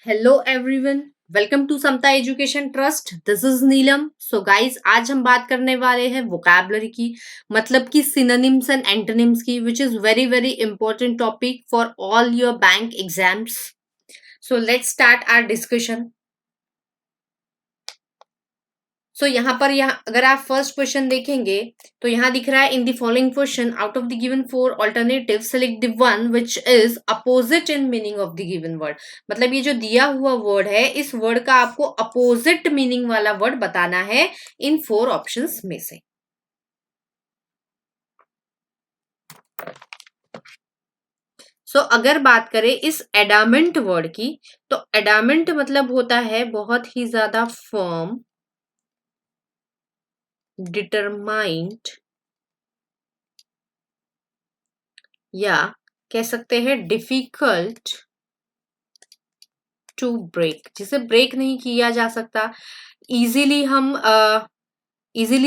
Hello everyone. Welcome to Samta education trust. This is Neelam. So guys, आज हम बात करने वाले हैं वोकैबुलरी की, मतलब कि सिनोनिम्स एंड एंटोनिम्स की, which is very very important topic for all your bank exams. So let's start our discussion. यहाँ पर यहाँ अगर आप फर्स्ट क्वेश्चन देखेंगे तो यहाँ दिख रहा है, in the following question out of the given four alternative select the one which is opposite in meaning of the given word. मतलब ये जो दिया हुआ वर्ड है, इस वर्ड का आपको अपोजिट मीनिंग वाला वर्ड बताना है इन फोर ऑप्शंस में से। अगर बात करें इस एडामेंट वर्ड की, तो एडामेंट मतलब होता है बहुत ही ज्यादा फर्म, डिटरमाइंड, या कह सकते हैं डिफिकल्ट टू ब्रेक, जिसे ब्रेक नहीं किया जा सकता। इजीली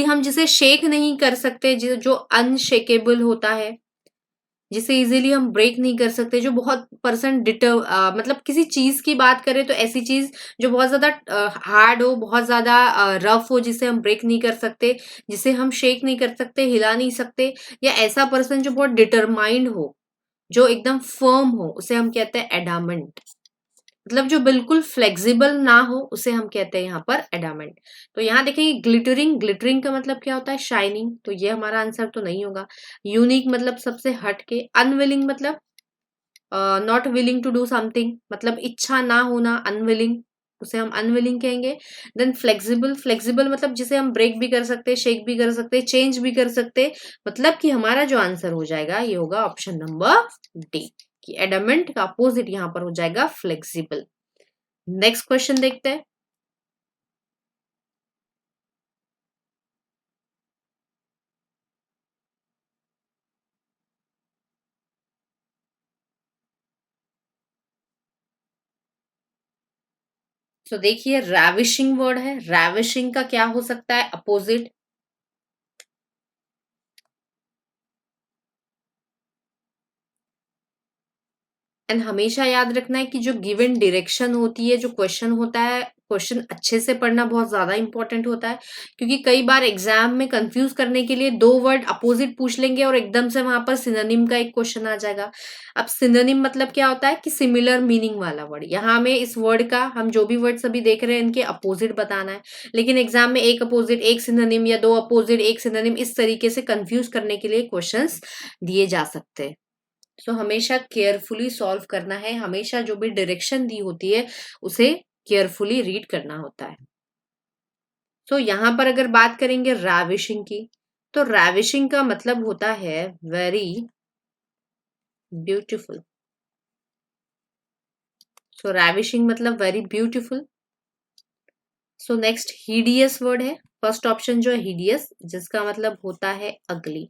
हम जिसे शेक नहीं कर सकते, जो अनशेकेबल होता है, जिसे इजीली हम ब्रेक नहीं कर सकते, जो बहुत परसेंट मतलब किसी चीज की बात करें तो ऐसी चीज जो बहुत ज्यादा हार्ड हो, बहुत ज्यादा रफ हो, जिसे हम ब्रेक नहीं कर सकते, जिसे हम शेक नहीं कर सकते, हिला नहीं सकते, या ऐसा पर्सन जो बहुत डिटरमाइंड हो, जो एकदम फर्म हो, उसे हम कहते हैं एडामेंट। मतलब जो बिल्कुल फ्लेक्सिबल ना हो, उसे हम कहते हैं यहाँ पर एडामेंट। तो यहाँ देखेंगे ग्लिटरिंग, ग्लिटरिंग का मतलब क्या होता है? शाइनिंग। तो ये हमारा आंसर तो नहीं होगा। यूनिक मतलब सबसे हट के। अनविलिंग मतलब not willing to do something, मतलब इच्छा ना होना, अनविलिंग, उसे हम अनविलिंग कहेंगे। देन फ्लेक्सिबल, फ्लेक्सिबल मतलब जिसे हम ब्रेक भी कर सकते, शेक भी कर सकते, चेंज भी कर सकते। मतलब कि हमारा जो आंसर हो जाएगा ये होगा ऑप्शन नंबर डी, कि एडामेंट का अपोजिट यहां पर हो जाएगा फ्लेक्सिबल। नेक्स्ट क्वेश्चन देखते हैं। देखिए, रैविशिंग वर्ड है। रैविशिंग का क्या हो सकता है अपोजिट? एंड हमेशा याद रखना है कि जो गिवन डायरेक्शन होती है, जो क्वेश्चन होता है, क्वेश्चन अच्छे से पढ़ना बहुत ज्यादा इंपॉर्टेंट होता है, क्योंकि कई बार एग्जाम में कंफ्यूज करने के लिए दो वर्ड अपोजिट पूछ लेंगे और एकदम से वहां पर सिनोनिम का एक क्वेश्चन आ जाएगा। अब सिनोनिम मतलब क्या होता है? कि सिमिलर मीनिंग वाला वर्ड। यहाँ हमें इस वर्ड का, हम जो भी वर्ड अभी देख रहे हैं, इनके अपोजिट बताना है। लेकिन एग्जाम में एक अपोजिट, एक सिनोनिम, या दो अपोजिट, एक सिनोनिम, इस तरीके से कंफ्यूज करने के लिए क्वेश्चंस दिए जा सकते हैं। हमेशा केयरफुली सॉल्व करना है, हमेशा जो भी डायरेक्शन दी होती है उसे केयरफुली रीड करना होता है। यहां पर अगर बात करेंगे रैविशिंग की, तो रैविशिंग का मतलब होता है वेरी ब्यूटीफुल। रैविशिंग मतलब very beautiful. Next hideous word है। फर्स्ट ऑप्शन जो है हिडियस, जिसका मतलब होता है अगली।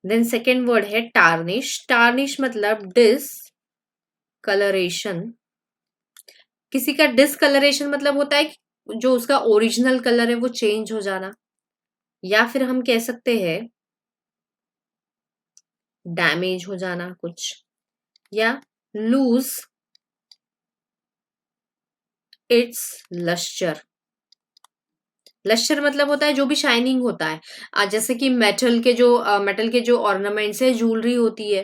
देन सेकेंड वर्ड है टार्निश। टार्निश मतलब डिसकलरेशन। किसी का डिसकलरेशन मतलब होता है कि जो उसका ओरिजिनल कलर है वो चेंज हो जाना, या फिर हम कह सकते हैं डैमेज हो जाना कुछ, या लूज इट्स लस्टर। लश्यर मतलब होता है जो भी शाइनिंग होता है। जैसे कि मेटल के जो ऑर्नामेंट्स है, ज्वेलरी होती है,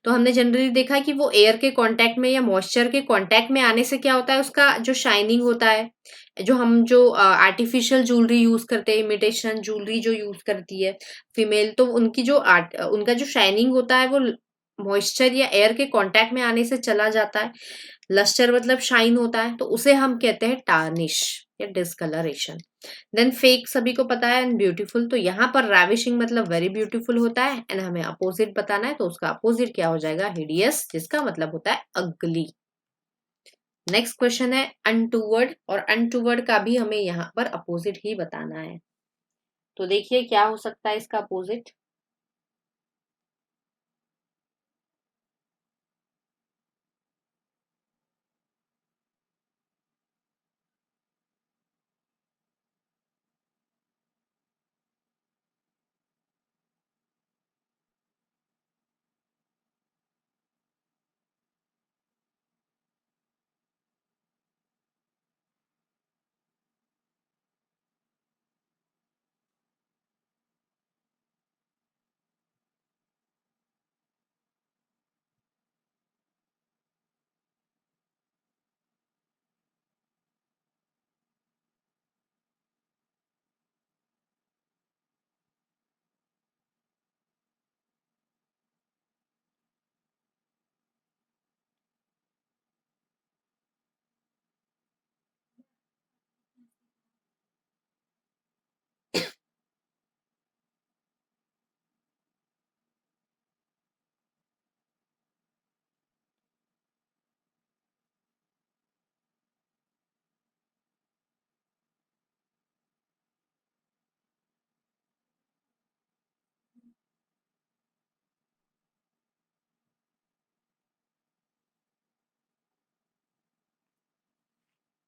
तो हमने जनरली देखा है कि वो एयर के कांटेक्ट में या मॉइस्चर के कांटेक्ट में आने से क्या होता है, उसका जो शाइनिंग होता है, जो आर्टिफिशियल ज्वेलरी यूज करते हैं, इमिटेशन ज्वेलरी जो यूज करती है फीमेल, तो उनका जो शाइनिंग होता है वो मॉइस्चर या एयर के कांटेक्ट में आने से चला जाता है। लस्टर मतलब शाइन होता है, तो उसे हम कहते हैं टार्निश या डिसकलरेशन। देन फेक सभी को पता है, एंड ब्यूटीफुल। तो यहाँ पर रैविशिंग मतलब वेरी ब्यूटीफुल होता है, एंड हमें अपोजिट बताना है, तो उसका अपोजिट क्या हो जाएगा? हिडियस, जिसका मतलब होता है अगली। नेक्स्ट क्वेश्चन है अनटूवर्ड, और अनटूवर्ड का भी हमें यहाँ पर अपोजिट ही बताना है। तो देखिए क्या हो सकता है इसका opposite.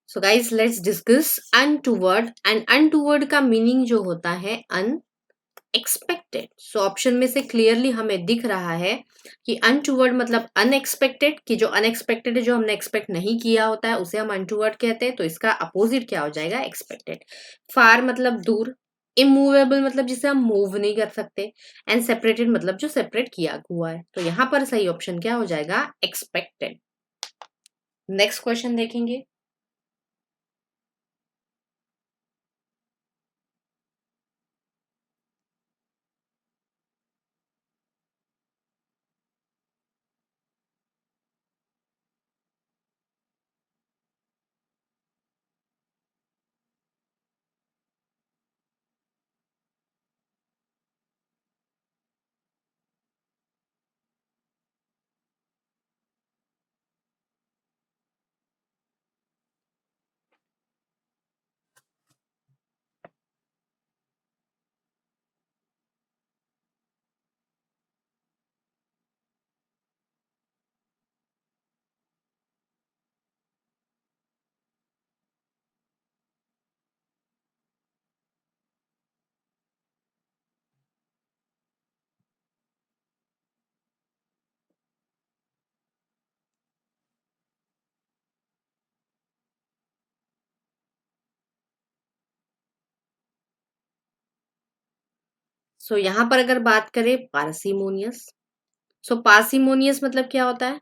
So guys let's discuss untoward, and untoward का मीनिंग जो होता है अनएक्सपेक्टेड। सो ऑप्शन में से क्लियरली हमें दिख रहा है कि अनटूवर्ड मतलब अनएक्सपेक्टेड, कि जो अनएक्सपेक्टेड है, जो हमने एक्सपेक्ट नहीं किया होता है उसे हम अनटूवर्ड कहते हैं। तो इसका अपोजिट क्या हो जाएगा? एक्सपेक्टेड। फार मतलब दूर, इमूवेबल मतलब जिसे हम मूव नहीं कर सकते, एंड सेपरेटेड मतलब जो सेपरेट किया हुआ है। तो यहाँ पर सही ऑप्शन क्या हो जाएगा? एक्सपेक्टेड। नेक्स्ट क्वेश्चन देखेंगे। सो यहाँ पर अगर बात करें पार्सिमोनियस, सो पार्सिमोनियस मतलब क्या होता है?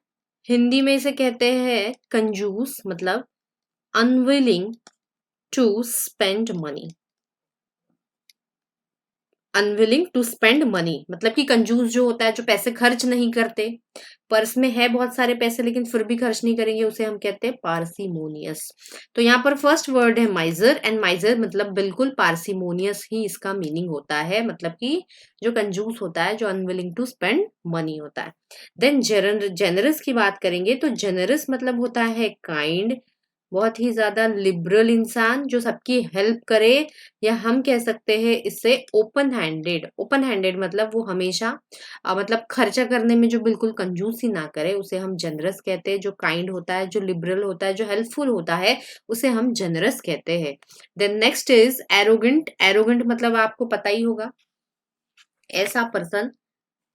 हिंदी में इसे कहते हैं कंजूस, मतलब unwilling to spend money. Unwilling to spend money मतलब कि कंजूस जो होता है, जो पैसे खर्च नहीं करते, पर्स में है बहुत सारे पैसे लेकिन फिर भी खर्च नहीं करेंगे, उसे हम कहते हैं पार्सिमोनियस। तो यहाँ पर फर्स्ट वर्ड है माइजर, एंड माइजर मतलब बिल्कुल पार्सिमोनियस ही इसका मीनिंग होता है, मतलब कि जो कंजूस होता है, जो अनविलिंग टू स्पेंड मनी होता है। देन जेनरस की बात करेंगे तो जेनरस मतलब होता है काइंड, बहुत ही ज्यादा लिबरल इंसान जो सबकी हेल्प करे, या हम कह सकते हैं इससे ओपन हैंडेड। ओपन हैंडेड मतलब वो हमेशा मतलब खर्चा करने में जो बिल्कुल कंजूसी ना करे, उसे हम जनरस कहते हैं। जो काइंड होता है, जो लिबरल होता है, जो हेल्पफुल होता है, उसे हम जनरस कहते हैं। Then next is arrogant. Arrogant मतलब आपको पता ही होगा, ऐसा पर्सन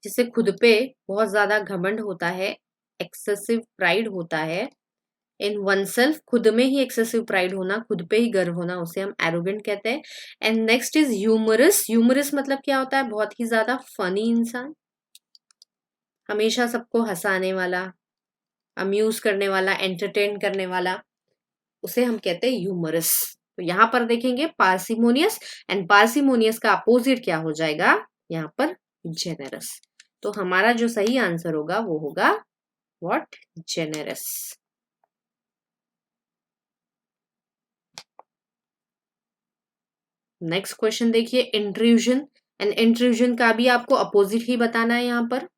जिसे खुद पे बहुत ज्यादा घमंड होता है, एक्सेसिव प्राइड होता है इन वन सेल्फ, खुद में ही एक्सेसिव प्राइड होना, खुद पे ही गर्व होना, उसे हम एरोगेंट कहते हैं। And next is humorous. Humorous मतलब क्या होता है? बहुत ही ज्यादा फनी इंसान, हमेशा सबको हंसाने वाला, अम्यूज करने वाला, एंटरटेन करने वाला, उसे हम कहते हैं ह्यूमरस। तो यहाँ पर देखेंगे पार्सिमोनियस, एंड पार्सिमोनियस का अपोजिट क्या हो जाएगा यहाँ पर? जेनरस। तो हमारा जो सही आंसर होगा वो होगा व्हाट? जेनरस। नेक्स्ट क्वेश्चन देखिए, इंट्रूजन, एंड इंट्रूजन का भी आपको अपोजिट ही बताना है यहाँ पर।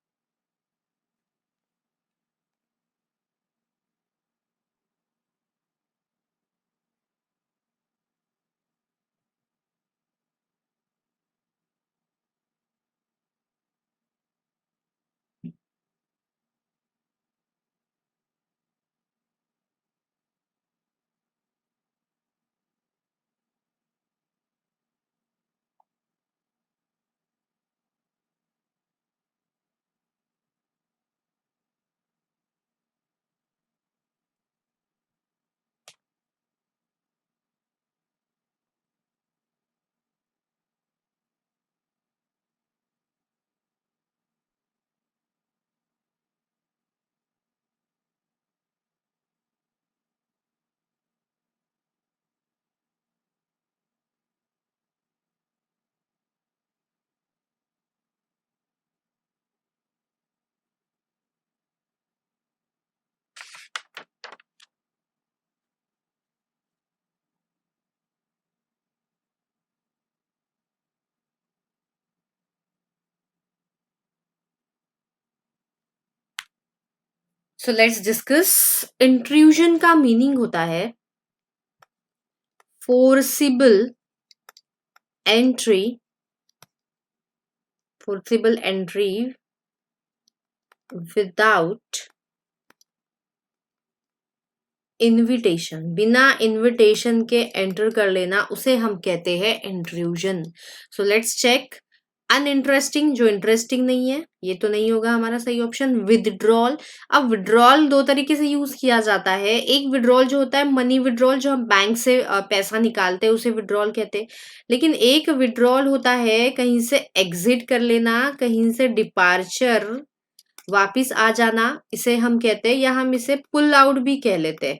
So let's discuss. इंट्रूजन का मीनिंग होता है forcible entry, forcible entry without invitation, बिना इनविटेशन के एंटर कर लेना उसे हम कहते हैं intrusion. So let's check. Uninteresting, जो इंटरेस्टिंग नहीं है, ये तो नहीं होगा हमारा सही ऑप्शन। विदड्रॉल, अब विड्रॉल दो तरीके से यूज किया जाता है। एक विड्रॉल जो होता है मनी विड्रॉल, जो हम बैंक से पैसा निकालते हैं उसे विड्रॉल कहते हैं। लेकिन एक विड्रॉल होता है कहीं से एग्जिट कर लेना, कहीं से डिपार्चर, वापिस आ जाना, इसे हम कहते हैं, या हम इसे पुल आउट भी कह लेते हैं।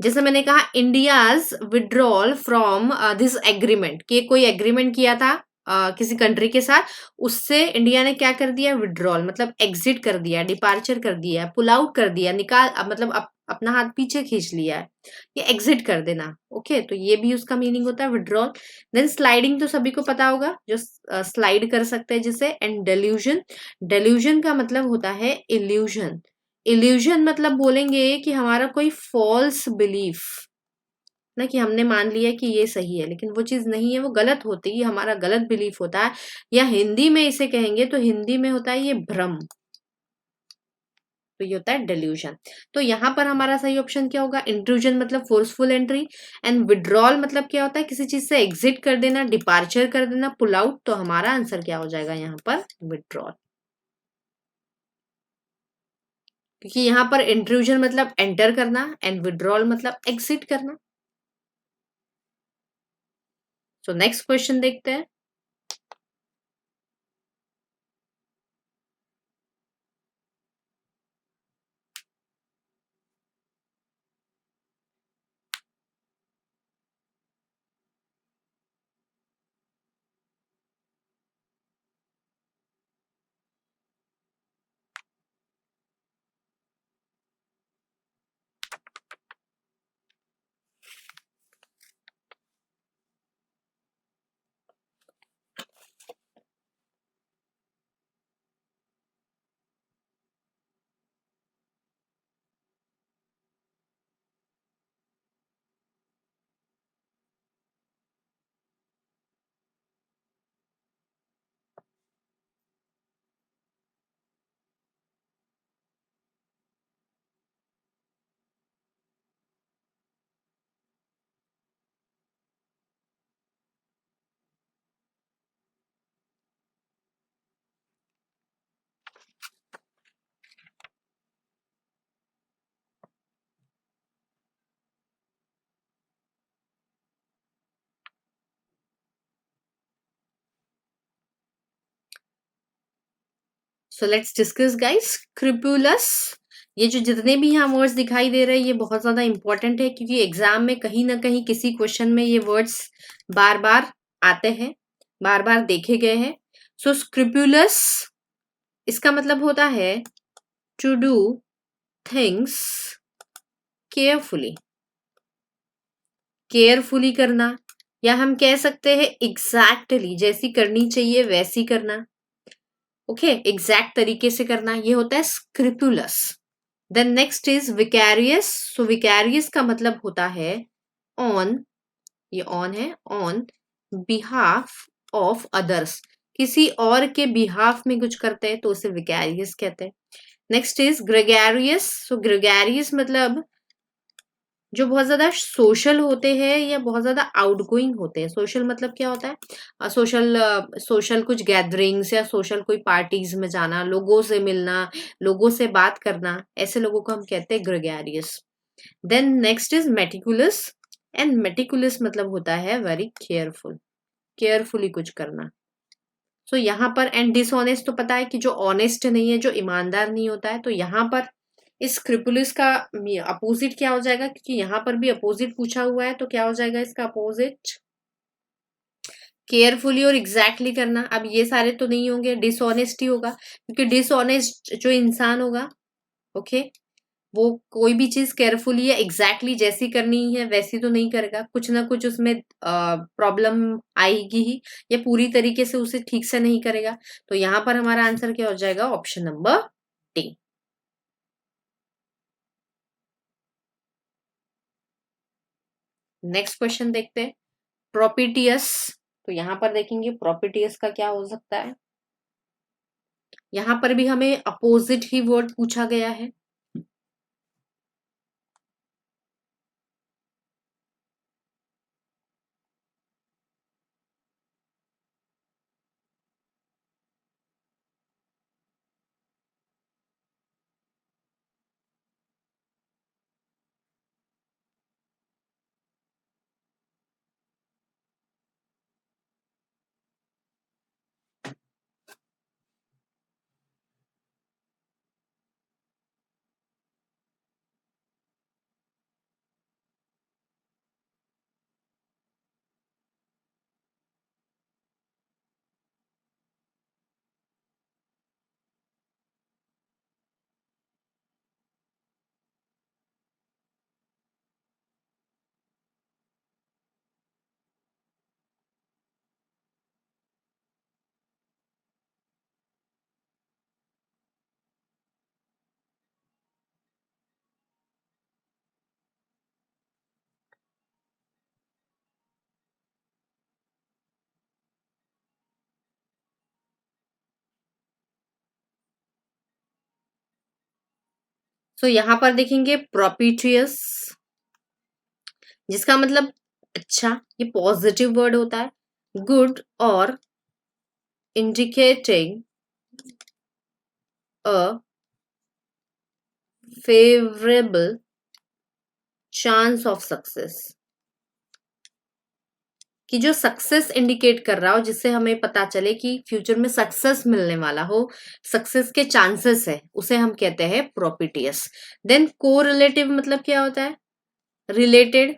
जैसे मैंने कहा India's withdrawal from this agreement, कि कोई एग्रीमेंट किया था किसी कंट्री के साथ, उससे इंडिया ने क्या कर दिया, विड्रॉल मतलब एग्जिट कर दिया, डिपार्चर कर दिया, पुल आउट कर दिया, निकाल मतलब अपना हाथ पीछे खींच लिया है, ये एग्जिट कर देना। ओके, तो ये भी उसका मीनिंग होता है विड्रॉल। देन स्लाइडिंग तो सभी को पता होगा, जो स्लाइड कर सकते हैं जिसे। एंड डेल्यूजन, डेल्यूजन का मतलब होता है इल्यूजन। इल्यूजन मतलब बोलेंगे कि हमारा कोई फॉल्स बिलीफ, ना कि हमने मान लिया कि ये सही है लेकिन वो चीज नहीं है, वो गलत होती है, हमारा गलत बिलीफ होता है, या हिंदी में इसे कहेंगे तो हिंदी में होता है ये भ्रम। तो ये होता है डेल्यूजन। तो यहाँ पर हमारा सही ऑप्शन क्या होगा, इंट्रूजन मतलब फोर्सफुल एंट्री, एंड विड्रॉल मतलब क्या होता है, किसी चीज से एग्जिट कर देना, डिपार्चर कर देना, पुल आउट। तो हमारा आंसर क्या हो जाएगा यहाँ पर, विड्रॉल। क्योंकि यहाँ पर इंट्रूजन मतलब एंटर करना एंड विड्रॉल मतलब एग्जिट करना। तो नेक्स्ट क्वेश्चन देखते हैं। So let's discuss guys. Scrupulous, ये जो जितने भी यहाँ वर्ड्स दिखाई दे रहे हैं ये बहुत ज्यादा इंपॉर्टेंट है, क्योंकि एग्जाम में कहीं ना कहीं किसी क्वेश्चन में ये वर्ड्स बार बार आते हैं, बार बार देखे गए हैं। सो स्क्रूपुलस, इसका मतलब होता है to do things carefully, carefully करना, या हम कह सकते हैं एग्जैक्टली, जैसी करनी चाहिए वैसी करना। ओके, एग्जैक्ट तरीके से करना, ये होता है scrupulous. Then next is vicarious. So vicarious का मतलब होता है ऑन, ये ऑन है, ऑन बिहाफ ऑफ अदर्स, किसी और के बिहाफ में कुछ करते हैं तो उसे विकैरियस कहते हैं। Next is gregarious. So gregarious मतलब जो बहुत ज्यादा सोशल होते हैं या बहुत ज्यादा आउटगोइंग होते हैं। सोशल मतलब क्या होता है, सोशल सोशल कुछ गैदरिंग्स या सोशल कोई पार्टीज में जाना, लोगों से मिलना, लोगों से बात करना, ऐसे लोगों को हम कहते हैं gregarious. Then next is meticulous, and meticulous मतलब होता है वेरी केयरफुल, केयरफुली कुछ करना। सो यहाँ पर एंड डिसऑनेस्ट, तो पता है कि जो ऑनेस्ट नहीं है, जो ईमानदार नहीं होता है, तो यहाँ पर इस स्क्रूपुलस का अपोजिट क्या हो जाएगा, क्योंकि यहाँ पर भी अपोजिट पूछा हुआ है, तो क्या हो जाएगा इसका अपोजिट, केयरफुली और एग्जैक्टली करना। अब ये सारे तो नहीं होंगे, डिसऑनेस्ट ही होगा, क्योंकि डिसऑनेस्ट जो इंसान होगा, ओके, वो कोई भी चीज केयरफुली या एग्जैक्टली जैसी करनी है वैसी तो नहीं करेगा, कुछ ना कुछ उसमें प्रॉब्लम आएगी ही, या पूरी तरीके से उसे ठीक से नहीं करेगा। तो यहाँ पर हमारा आंसर क्या हो जाएगा, option number D. Next question देखते हैं। प्रोपिटियस, तो यहाँ पर देखेंगे प्रोपिटियस का क्या हो सकता है। यहाँ पर भी हमें अपोजिट ही वर्ड पूछा गया है। सो यहाँ पर देखेंगे propitious, जिसका मतलब अच्छा, ये पॉजिटिव वर्ड होता है, गुड और indicating a favourable chance of success, कि जो सक्सेस इंडिकेट कर रहा हो, जिससे हमें पता चले कि फ्यूचर में सक्सेस मिलने वाला हो, सक्सेस के चांसेस है, उसे हम कहते हैं प्रोपिटियस। देन कोरिलेटिव मतलब क्या होता है? रिलेटेड,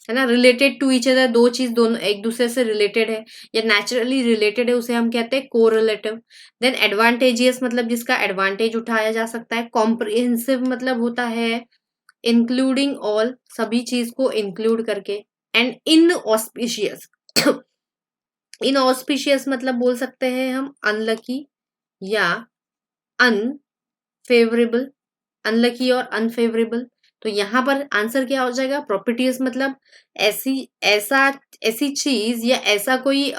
है ना, रिलेटेड टू ईच अदर, दो चीज दोनों एक दूसरे से रिलेटेड है या नेचुरली रिलेटेड है, उसे हम कहते हैं कोरिलेटिव। देन एडवांटेजियस मतलब जिसका एडवांटेज उठाया जा सकता है। कॉम्प्रिहेंसिव मतलब होता है इंक्लूडिंग ऑल, सभी चीज को इंक्लूड करके। एंड इनऑस्पिशियस, इनऑस्पिशियस मतलब बोल सकते हैं हम अनलकी या अनफेवरेबल, अनलकी और अनफेवरेबल। तो यहाँ पर आंसर क्या हो जाएगा? प्रॉपर्टीज मतलब ऐसी ऐसा ऐसी चीज या ऐसा कोई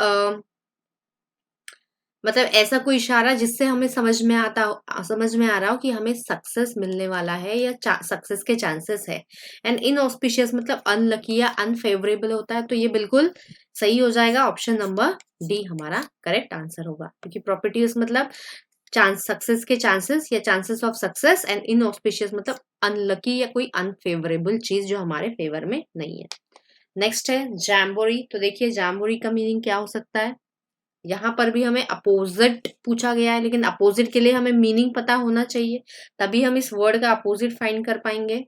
मतलब ऐसा कोई इशारा जिससे हमें समझ में आ रहा हो कि हमें सक्सेस मिलने वाला है या सक्सेस के चांसेस है। एंड इनऑस्पिशियस मतलब अनलकी या अनफेवरेबल होता है। तो ये बिल्कुल सही हो जाएगा, ऑप्शन नंबर डी हमारा करेक्ट आंसर होगा, क्योंकि प्रॉपर्टीज मतलब चांस, सक्सेस के चांसेस या chances of success, and inauspicious मतलब अनलकी या कोई अनफेवरेबल चीज जो हमारे फेवर में नहीं है। नेक्स्ट है जैम्बोरी। तो देखिए जैम्बोरी का मीनिंग क्या हो सकता है? यहाँ पर भी हमें अपोजिट पूछा गया है, लेकिन अपोजिट के लिए हमें मीनिंग पता होना चाहिए, तभी हम इस वर्ड का अपोजिट फाइंड कर पाएंगे।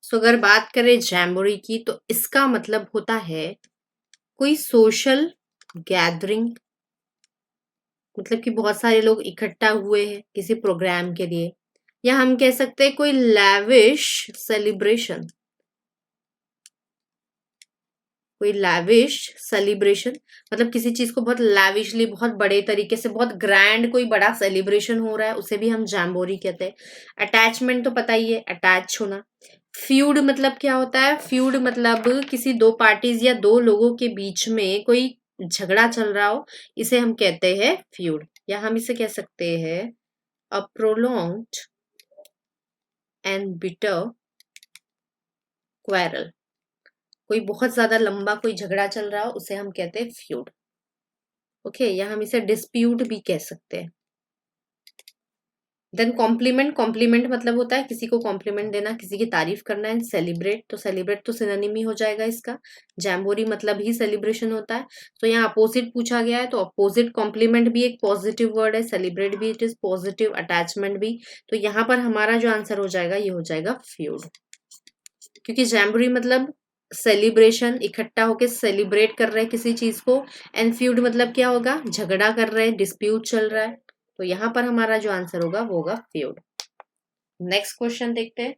सो अगर बात करें जैम्बोरी की, तो इसका मतलब होता है कोई सोशल गैदरिंग, मतलब कि बहुत सारे लोग इकट्ठा हुए हैं किसी प्रोग्राम के लिए, या हम कह सकते हैं कोई लैविश सेलिब्रेशन, कोई लैविश सेलिब्रेशन, मतलब किसी चीज को बहुत लैविशली, बहुत बड़े तरीके से, बहुत ग्रैंड कोई बड़ा सेलिब्रेशन हो रहा है, उसे भी हम जैम्बोरी कहते हैं। अटैचमेंट तो पता ही है, अटैच होना। फ्यूड मतलब क्या होता है? फ्यूड मतलब किसी दो पार्टीज या दो लोगों के बीच में कोई झगड़ा चल रहा हो, इसे हम कहते हैं फ्यूड, या हम इसे कह सकते हैं अ प्रोलॉन्ग्ड एंड बिटर क्वेरल। कोई बहुत ज्यादा लंबा कोई झगड़ा चल रहा हो, उसे हम कहते हैं फ्यूड। ओके, या हम इसे डिस्प्यूट भी कह सकते हैं। देन कॉम्प्लीमेंट, कॉम्प्लीमेंट मतलब होता है किसी को कॉम्प्लीमेंट देना, किसी की तारीफ करना। एंड सेलिब्रेट, तो सेलिब्रेट तो सिनोनिम ही हो जाएगा इसका, जैम्बोरी मतलब ही सेलिब्रेशन होता है। तो यहाँ अपोजिट पूछा गया है, तो अपोजिट कॉम्प्लीमेंट भी एक पॉजिटिव वर्ड है, सेलिब्रेट भी इट इज पॉजिटिव, अटैचमेंट भी। तो यहाँ पर हमारा जो आंसर हो जाएगा ये हो जाएगा फ्यूड, क्योंकि जैम्बोरी मतलब सेलिब्रेशन, इकट्ठा होकर सेलिब्रेट कर रहे हैं किसी चीज को। एंड फ्यूड मतलब क्या होगा? झगड़ा कर रहे हैं, डिस्प्यूट चल रहा है। तो यहाँ पर हमारा जो आंसर होगा वो होगा फ्यूड। नेक्स्ट क्वेश्चन देखते हैं।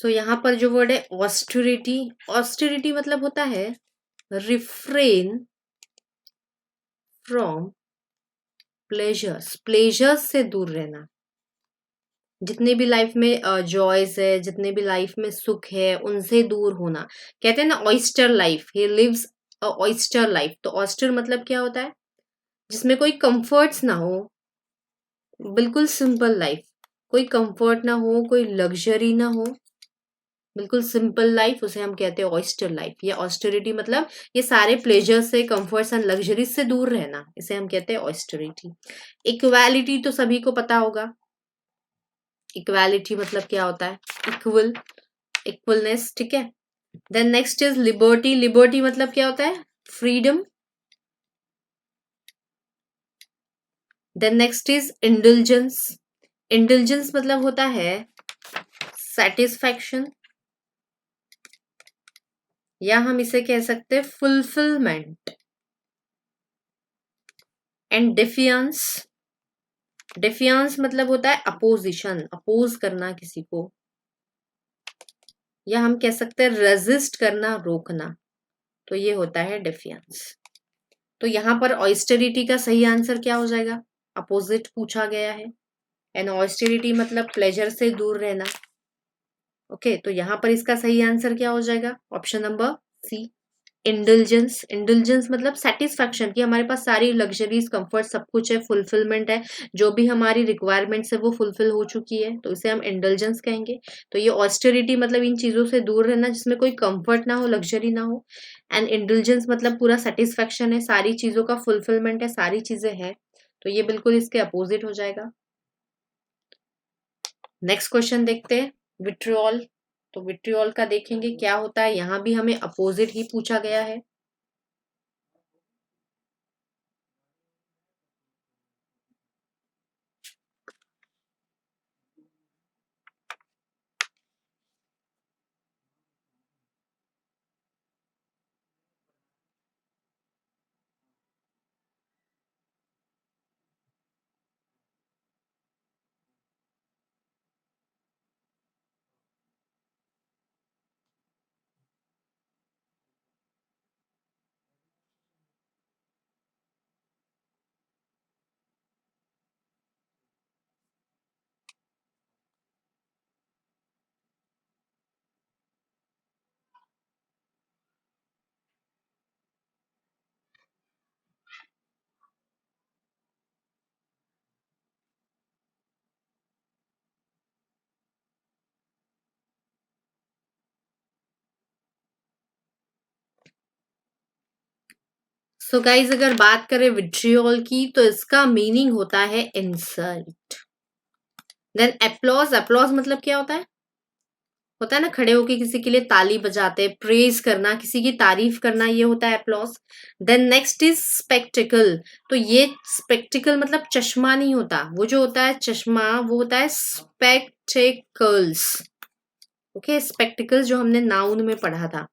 सो यहाँ पर जो वर्ड है ऑस्टेरिटी, ऑस्टेरिटी मतलब होता है रिफ्रेन फ्रॉम प्लेजर्स, प्लेजर्स से दूर रहना। जितने भी लाइफ में जॉयस है, जितने भी लाइफ में सुख है, उनसे दूर होना। कहते हैं ना oyster life, he lives a oyster life. तो ऑयस्टर मतलब क्या होता है? जिसमें कोई कंफर्ट्स ना हो, बिल्कुल सिंपल लाइफ, कोई कंफर्ट ना हो, कोई लग्जरी ना हो, बिल्कुल सिंपल लाइफ, उसे हम कहते हैं ऑयस्टर लाइफ। या ऑस्टेरिटी मतलब ये सारे प्लेजर से, कंफर्ट्स एंड लग्जरी से दूर रहना, इसे हम कहते हैं ऑयस्टेरिटी। इक्वालिटी तो सभी को पता होगा, इक्वालिटी मतलब क्या होता है? इक्वल, इक्वलनेस, ठीक है। Then next is liberty, liberty मतलब क्या होता है? Freedom. Then next is indulgence, indulgence मतलब होता है सेटिस्फैक्शन, या हम इसे कह सकते हैं फुलफिलमेंट। एंड डिफियंस, डिफियंस मतलब होता है अपोजिशन, अपोज करना किसी को, या हम कह सकते हैं रेजिस्ट करना, रोकना। तो ये होता है डिफियंस। तो यहाँ पर ऑयस्टेरिटी का सही आंसर क्या हो जाएगा? अपोजिट पूछा गया है, एंड ऑयस्टेरिटी मतलब प्लेजर से दूर रहना। ओके, तो यहाँ पर इसका सही आंसर क्या हो जाएगा? Option number C, indulgence. Indulgence मतलब सेटिस्फैक्शन, कि हमारे पास सारी लग्जरीज, कंफर्ट, सब कुछ है, फुलफिलमेंट है, जो भी हमारी रिक्वायरमेंट्स है वो फुलफिल हो चुकी है, तो इसे हम इंडल्जेंस कहेंगे। तो ये ऑस्टेरिटी मतलब इन चीजों से दूर रहना जिसमें कोई कंफर्ट ना हो, लग्जरी ना हो, एंड इंडल्जेंस मतलब पूरा सेटिस्फैक्शन है, सारी चीजों का फुलफिलमेंट है, सारी चीजें हैं। तो ये बिल्कुल इसके अपोजिट हो जाएगा। नेक्स्ट क्वेश्चन देखते हैं, विट्रियोल। तो विट्रियोल का देखेंगे क्या होता है, यहाँ भी हमें अपोजिट ही पूछा गया है। सो गाइज अगर बात करें विट्रियोल की, तो इसका मीनिंग होता है इंसल्ट। देन एप्लॉज, एप्लॉज मतलब क्या होता है ना खड़े होके किसी के लिए ताली बजाते, प्रेज करना, किसी की तारीफ करना, ये होता है applause. Then next is spectacle. तो ये स्पेक्टिकल मतलब चश्मा नहीं होता, वो जो होता है चश्मा वो होता है स्पेक्टिकल्स। ओके, स्पेक्टिकल्स जो हमने नाउन में पढ़ा था।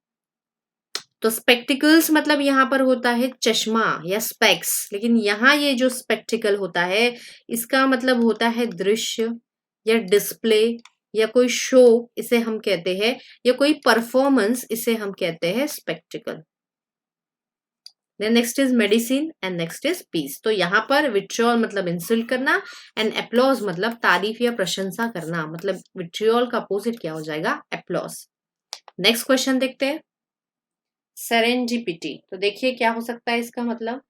तो स्पेक्टिकल्स मतलब यहाँ पर होता है चश्मा या स्पेक्स, लेकिन यहाँ ये जो स्पेक्टिकल होता है इसका मतलब होता है दृश्य या डिस्प्ले या कोई शो, इसे हम कहते हैं, या कोई परफॉर्मेंस, इसे हम कहते हैं spectacle. Then next is medicine and next is peace. तो यहाँ पर विट्रियोल मतलब इंसल्ट करना, एंड एप्लॉज मतलब तारीफ या प्रशंसा करना, मतलब विट्रियोल का अपोजिट क्या हो जाएगा? एप्लॉज। नेक्स्ट क्वेश्चन देखते हैं, सेरेंडिपिटी। तो देखिए क्या हो सकता है इसका मतलब।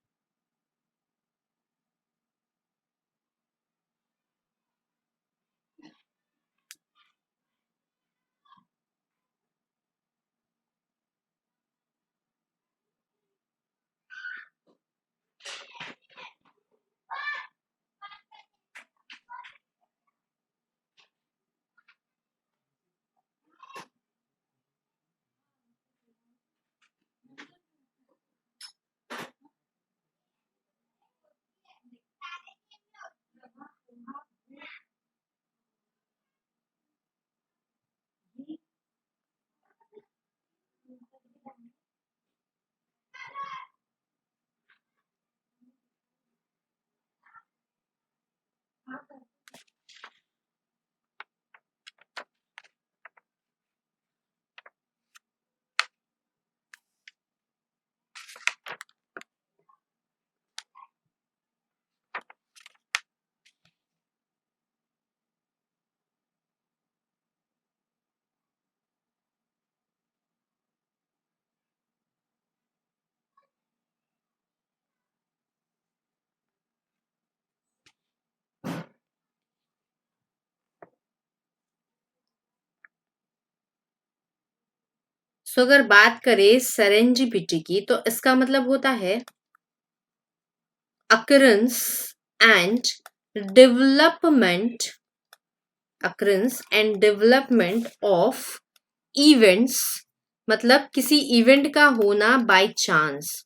सो अगर बात करें सेरेंडिपिटी की तो इसका मतलब होता है occurrence and development occurrence and development of events, मतलब किसी इवेंट का होना बाय चांस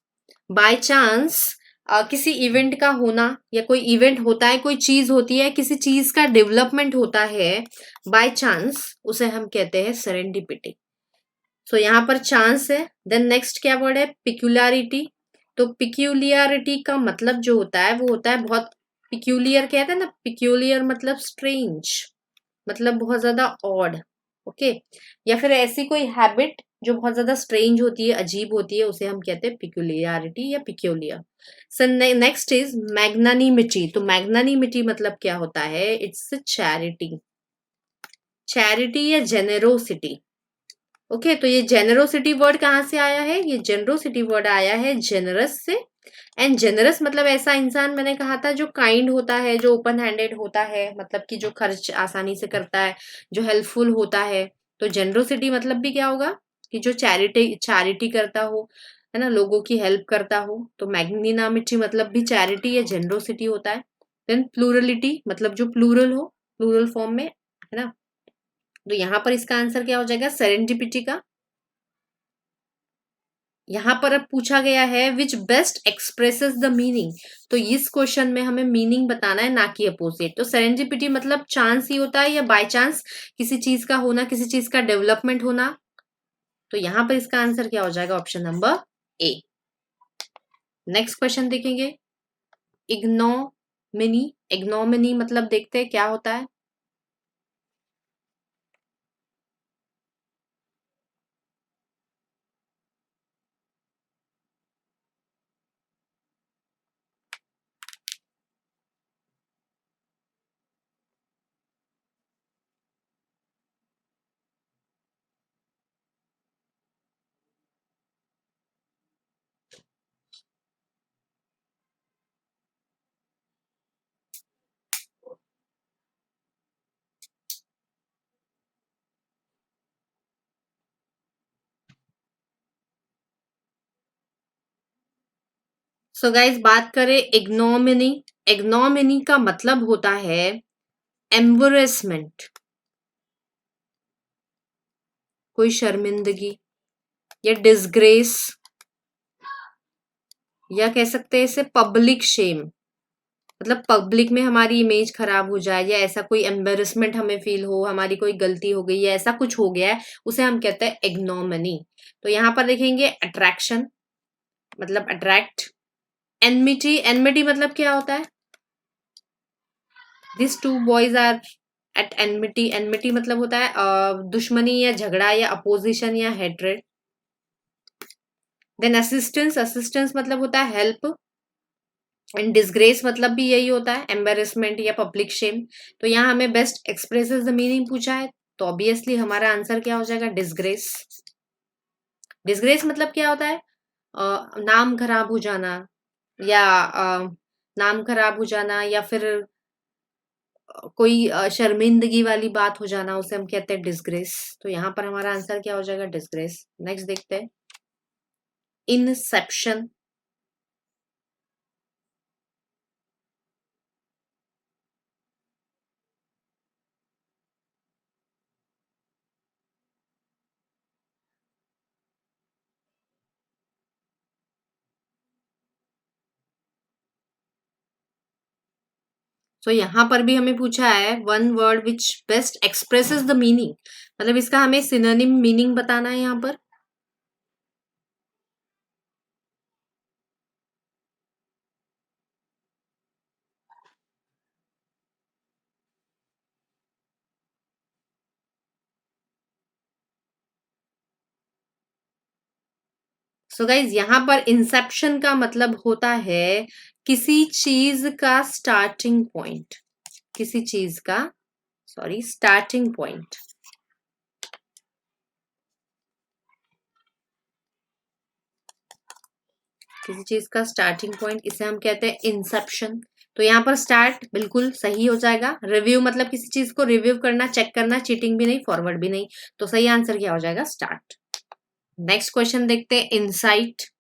किसी इवेंट का होना, या कोई इवेंट होता है, कोई चीज होती है, किसी चीज का डेवलपमेंट होता है बाय चांस, उसे हम कहते हैं सेरेंडिपिटी। सो यहाँ पर चांस है। देन नेक्स्ट क्या वर्ड है? पिक्यूलियरिटी। तो पिक्यूलियरिटी का मतलब जो होता है वो होता है बहुत पिक्यूलियर, कहते हैं ना, पिक्यूलियर मतलब स्ट्रेंज, मतलब बहुत ज्यादा ऑड। ओके, या फिर ऐसी कोई हैबिट जो बहुत ज्यादा स्ट्रेंज होती है, अजीब होती है, उसे हम कहते हैं पिक्यूलियरिटी या peculiar. So next is magnanimity. तो मैग्नानिमिटी मतलब क्या होता है? इट्स चैरिटी, चैरिटी या जेनेरोसिटी। ओके, तो ये जेनरोसिटी वर्ड कहाँ से आया है? ये जेनरोसिटी वर्ड आया है जेनरस से। एंड जेनरस मतलब ऐसा इंसान, मैंने कहा था, जो काइंड होता है, जो ओपन हैंडेड होता है, मतलब कि जो खर्च आसानी से करता है, जो हेल्पफुल होता है। तो जेनरोसिटी मतलब भी क्या होगा? कि जो चैरिटी चैरिटी करता हो, है ना, लोगों की हेल्प करता हो। तो मैग्निनामिटी मतलब भी चैरिटी या जेनरोसिटी होता है। देन प्लूरलिटी मतलब जो प्लूरल हो, प्लूरल फॉर्म में, है ना। तो यहाँ पर इसका आंसर क्या हो जाएगा? सेरेंडिपिटी का। यहाँ पर अब पूछा गया है विच बेस्ट एक्सप्रेसेस द मीनिंग। तो इस क्वेश्चन में हमें मीनिंग बताना है, ना कि अपोजिट। तो सेरेंडिपिटी मतलब चांस ही होता है या बाय चांस किसी चीज का होना, किसी चीज का डेवलपमेंट होना। तो यहाँ पर इसका आंसर क्या हो जाएगा? Option number A. Next question देखेंगे, इग्नोमिनी। इग्नोमिनी मतलब देखते हैं क्या होता है। सो गाइज बात करें इग्नोमिनी। इग्नोमिनी का मतलब होता है एम्बरेसमेंट, कोई शर्मिंदगी या डिसग्रेस, या कह सकते हैं इसे पब्लिक शेम, मतलब पब्लिक में हमारी इमेज खराब हो जाए, या ऐसा कोई एम्बेरसमेंट हमें फील हो, हमारी कोई गलती हो गई या ऐसा कुछ हो गया है, उसे हम कहते हैं इग्नोमिनी। तो यहाँ पर देखेंगे अट्रैक्शन मतलब अट्रैक्ट। एनमिटी, एनमिटी मतलब क्या होता है? This two boys are at enmity. Enmity मतलब होता है दुश्मनी या झगड़ा या अपोजिशन या हेट्रेड। देन असिस्टेंस, असिस्टेंस मतलब होता है हेल्प। एंड डिसग्रेस मतलब भी यही होता है, एम्बेरसमेंट या पब्लिक शेम। तो यहाँ हमें बेस्ट एक्सप्रेसेस द मीनिंग पूछा है, तो ऑब्वियसली हमारा आंसर क्या हो जाएगा? डिसग्रेस। डिसग्रेस मतलब क्या होता है? नाम खराब हो जाना, या नाम खराब हो जाना, या फिर कोई शर्मिंदगी वाली बात हो जाना, उसे हम कहते हैं डिसग्रेस। तो यहाँ पर हमारा आंसर क्या हो जाएगा? डिसग्रेस। नेक्स्ट देखते हैं, इंसेप्शन। तो यहाँ पर भी हमें पूछा है one word which best expresses the meaning, मतलब इसका हमें सिनोनिम मीनिंग बताना है यहाँ पर। सो गाइज यहाँ पर इंसेप्शन का मतलब होता है किसी चीज का स्टार्टिंग पॉइंट, किसी चीज का, सॉरी, स्टार्टिंग पॉइंट। किसी चीज का स्टार्टिंग पॉइंट, इसे हम कहते हैं इंसेप्शन। तो यहाँ पर स्टार्ट बिल्कुल सही हो जाएगा। रिव्यू मतलब किसी चीज को रिव्यू करना, चेक करना, चीटिंग भी नहीं, फॉरवर्ड भी नहीं। तो सही आंसर क्या हो जाएगा? स्टार्ट। नेक्स्ट क्वेश्चन देखते हैं, इनसाइट।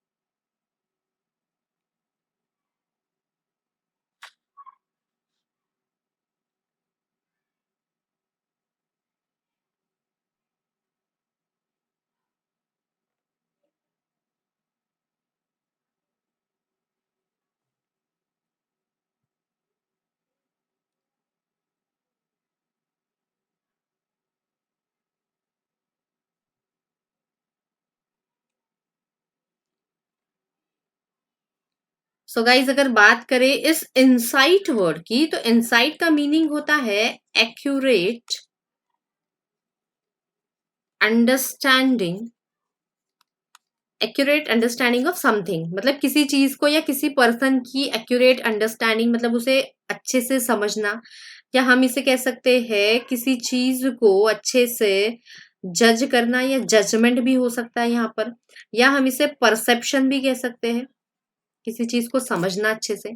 सो गाइज अगर बात करें इस इनसाइट वर्ड की, तो इनसाइट का मीनिंग होता है accurate understanding, accurate understanding of something, मतलब किसी चीज को या किसी पर्सन की एक्यूरेट अंडरस्टैंडिंग, मतलब उसे अच्छे से समझना, या हम इसे कह सकते हैं किसी चीज को अच्छे से जज करना, या जजमेंट भी हो सकता है यहाँ पर, या हम इसे परसेप्शन भी कह सकते हैं, किसी चीज को समझना अच्छे से।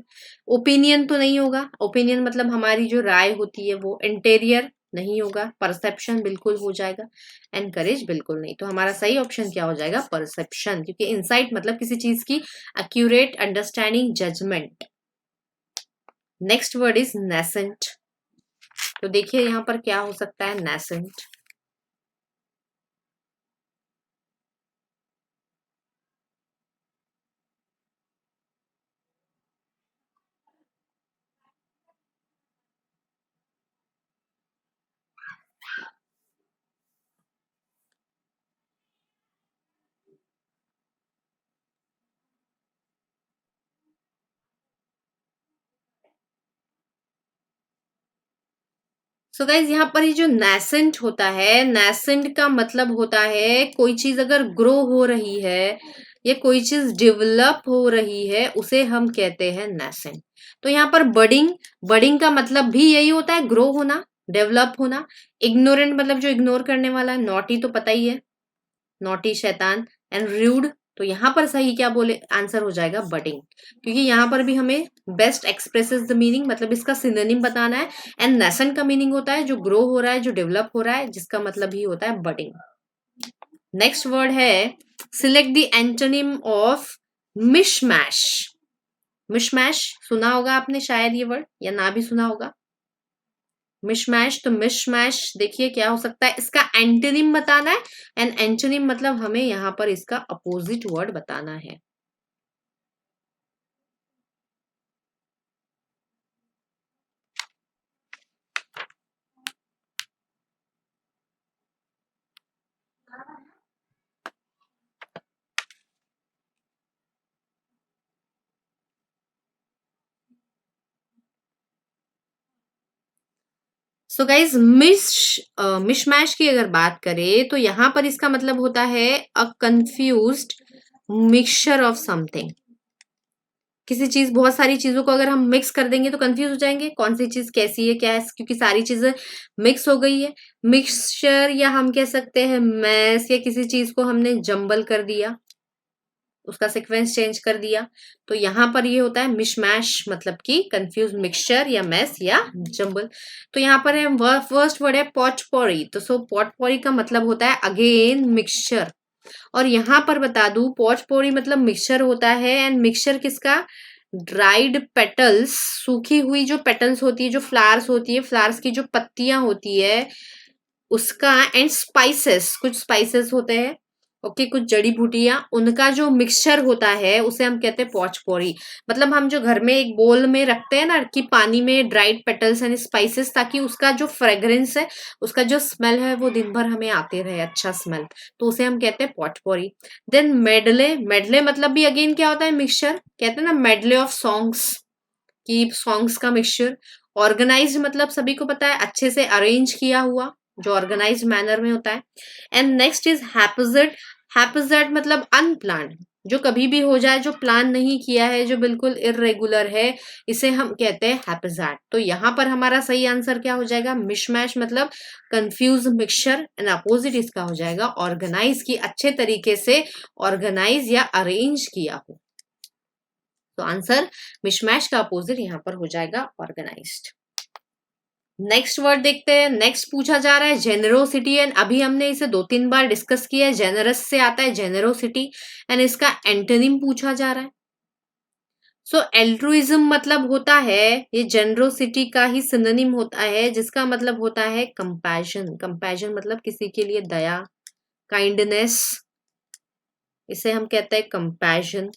ओपिनियन तो नहीं होगा, ओपिनियन मतलब हमारी जो राय होती है वो। इंटीरियर नहीं होगा, परसेप्शन बिल्कुल हो जाएगा। एनकरेज बिल्कुल नहीं। तो हमारा सही ऑप्शन क्या हो जाएगा, परसेप्शन, क्योंकि इंसाइट मतलब किसी चीज की accurate understanding, judgement. Next word is nascent. तो देखिए यहाँ पर क्या हो सकता है, नेसेंट। सो गाइज यहाँ पर ये जो नेसेंट होता है, नेसेंट का मतलब होता है कोई चीज अगर ग्रो हो रही है या कोई चीज डेवलप हो रही है, उसे हम कहते हैं नेसेंट। तो यहाँ पर बडिंग, बडिंग का मतलब भी यही होता है, ग्रो होना, डेवलप होना। इग्नोरेंट मतलब जो इग्नोर करने वाला है। नॉटी तो पता ही है, नॉटी शैतान। एंड रूड, तो यहाँ पर सही क्या बोले, आंसर हो जाएगा बडिंग, क्योंकि यहाँ पर भी हमें बेस्ट एक्सप्रेसेस द मीनिंग, मतलब इसका सिनोनिम बताना है। एंड नेसेंट का मीनिंग होता है जो ग्रो हो रहा है, जो डेवलप हो रहा है, जिसका मतलब ही होता है बडिंग। नेक्स्ट वर्ड है, सिलेक्ट द एंटोनिम ऑफ मिशमैश। मिशमैश सुना होगा आपने शायद ये वर्ड, या ना भी सुना होगा। मिशमैश, तो मिशमैश देखिए क्या हो सकता है, इसका एंटोनिम बताना है। एंड एंटोनिम मतलब हमें यहाँ पर इसका अपोजिट वर्ड बताना है। सो गाइज मिशमैश की अगर बात करें, तो यहां पर इसका मतलब होता है अ कंफ्यूज्ड मिक्सचर ऑफ समथिंग। किसी चीज, बहुत सारी चीजों को अगर हम मिक्स कर देंगे तो कंफ्यूज हो जाएंगे, कौन सी चीज कैसी है क्या है, क्योंकि सारी चीजें मिक्स हो गई है। मिक्सचर, या हम कह सकते हैं मैस, या किसी चीज को हमने जंबल कर दिया, उसका सीक्वेंस चेंज कर दिया। तो यहाँ पर ये होता है मिशमैश, मतलब कि कंफ्यूज मिक्सचर या मैस या जंबल। तो यहाँ पर है फर्स्ट वर्ड है पॉटपोरी। तो सो पॉटपोरी का मतलब होता है अगेन मिक्सचर। और यहाँ पर बता दूं, पॉटपोरी मतलब मिक्सचर होता है। एंड मिक्सचर किसका, ड्राइड पेटल्स, सूखी हुई जो पेटल्स होती है, जो फ्लावर्स होती है, फ्लावर्स की जो पत्तियां होती है उसका, एंड स्पाइसेस, कुछ स्पाइसेस होते हैं, ओके, कुछ जड़ी बूटियां, उनका जो मिक्सचर होता है उसे हम कहते हैं पॉचपोरी। मतलब हम जो घर में एक बोल में रखते हैं ना, कि पानी में ड्राइड पेटल्स एंड स्पाइसेस, ताकि उसका जो फ्रेग्रेंस है, उसका जो स्मेल है, वो दिन भर हमें आते रहे, अच्छा स्मेल, तो उसे हम कहते हैं पॉचपोरी। देन मेडले, मेडले मतलब भी अगेन क्या होता है, मिक्सचर। कहते हैं ना मेडले ऑफ सॉन्ग्स, की सॉन्ग्स का मिक्सचर। ऑर्गेनाइज्ड मतलब सभी को पता है, अच्छे से अरेंज किया हुआ, जो ऑर्गेनाइज्ड मैनर में होता है। And next is haphazard. Haphazard मतलब अनप्लान्ड, जो कभी भी हो जाए, जो प्लान नहीं किया है, जो बिल्कुल इरेगुलर है, इसे हम कहते हैं हैप्पीजेड। तो यहाँ पर हमारा सही आंसर क्या हो जाएगा, मिशमैश मतलब कंफ्यूज मिक्सचर। एंड अपोजिट इसका हो जाएगा ऑर्गेनाइज, की अच्छे तरीके से ऑर्गेनाइज या अरेंज किया हो। तो आंसर मिशमैश का अपोजिट यहाँ पर हो जाएगा ऑर्गेनाइज्ड। नेक्स्ट वर्ड देखते हैं। नेक्स्ट पूछा जा रहा है जेनरोसिटी, एंड अभी हमने इसे 2-3 बार डिस्कस किया है। जेनरस से आता है जेनरोसिटी, एंड इसका एंटोनिम पूछा जा रहा है। सो एल्ट्रुइज्म मतलब होता है, ये जेनरोसिटी का ही सिनोनिम होता है, जिसका मतलब होता है कंपैशन। कंपैशन मतलब किसी के लिए दया, काइंडनेस, इसे हम कहते हैं कंपैशन।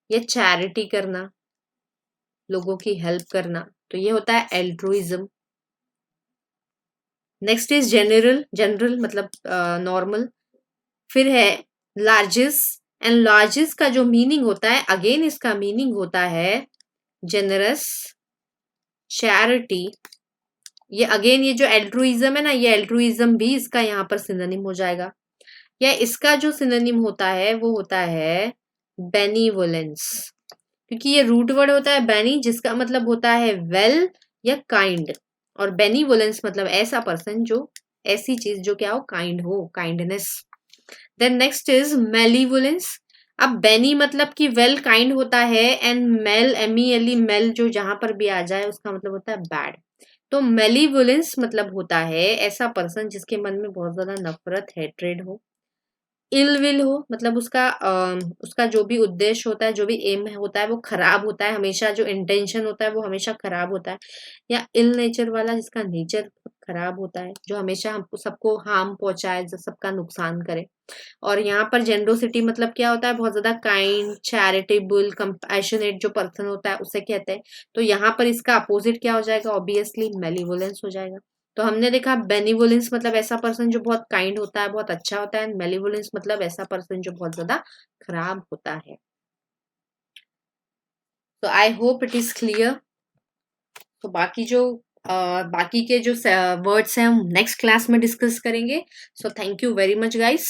या चैरिटी करना, लोगों की हेल्प करना, तो ये होता है altruism. Next is general, general मतलब नॉर्मल। फिर है लार्जेस्ट, एंड लार्जेस्ट का जो मीनिंग होता है, अगेन इसका मीनिंग होता है जेनरस, चैरिटी। ये अगेन ये जो एल्ट्रुइज्म है ना, ये एल्ट्रुइज्म भी इसका यहाँ पर सिनोनिम हो जाएगा। या इसका जो सिनोनिम होता है वो होता है बेनीवोलेंस, क्योंकि ये रूट वर्ड होता है बेनी, जिसका मतलब होता है वेल या काइंड, और बेनीवोलेंस मतलब ऐसा पर्सन जो, ऐसी चीज जो क्या हो, काइंड हो, kindness. Then next is malevolence. अब बेनी मतलब कि वेल काइंड होता है, एंड मेल, MELE, मेल जो जहां पर भी आ जाए उसका मतलब होता है बैड। तो मेलीवोलेंस मतलब होता है ऐसा पर्सन जिसके मन में बहुत ज्यादा नफरत, हेट्रेड हो, इल विल हो, मतलब उसका जो भी उद्देश्य होता है, जो भी एम होता है वो खराब होता है हमेशा, जो इंटेंशन होता है वो हमेशा खराब होता है। या इल नेचर वाला, जिसका नेचर खराब होता है, जो हमेशा हमको सबको हार्म पहुंचाए, जो सबका नुकसान करे। और यहाँ पर जेनरोसिटी मतलब क्या होता है, बहुत ज्यादा काइंड, चैरिटेबल, कंपैशनेट जो पर्सन होता है उसे कहते हैं। तो यहाँ पर इसका अपोजिट क्या हो जाएगा, ऑब्वियसली मेलीवोलेंस हो जाएगा। तो हमने देखा बेनिवोलेंस मतलब ऐसा पर्सन जो बहुत काइंड होता है, बहुत अच्छा होता है, मेलीवोलेंस मतलब ऐसा पर्सन जो बहुत ज्यादा खराब होता है। तो I hope it is clear. तो बाकी के जो वर्ड्स हैं हम नेक्स्ट क्लास में डिस्कस करेंगे। So thank you very much guys.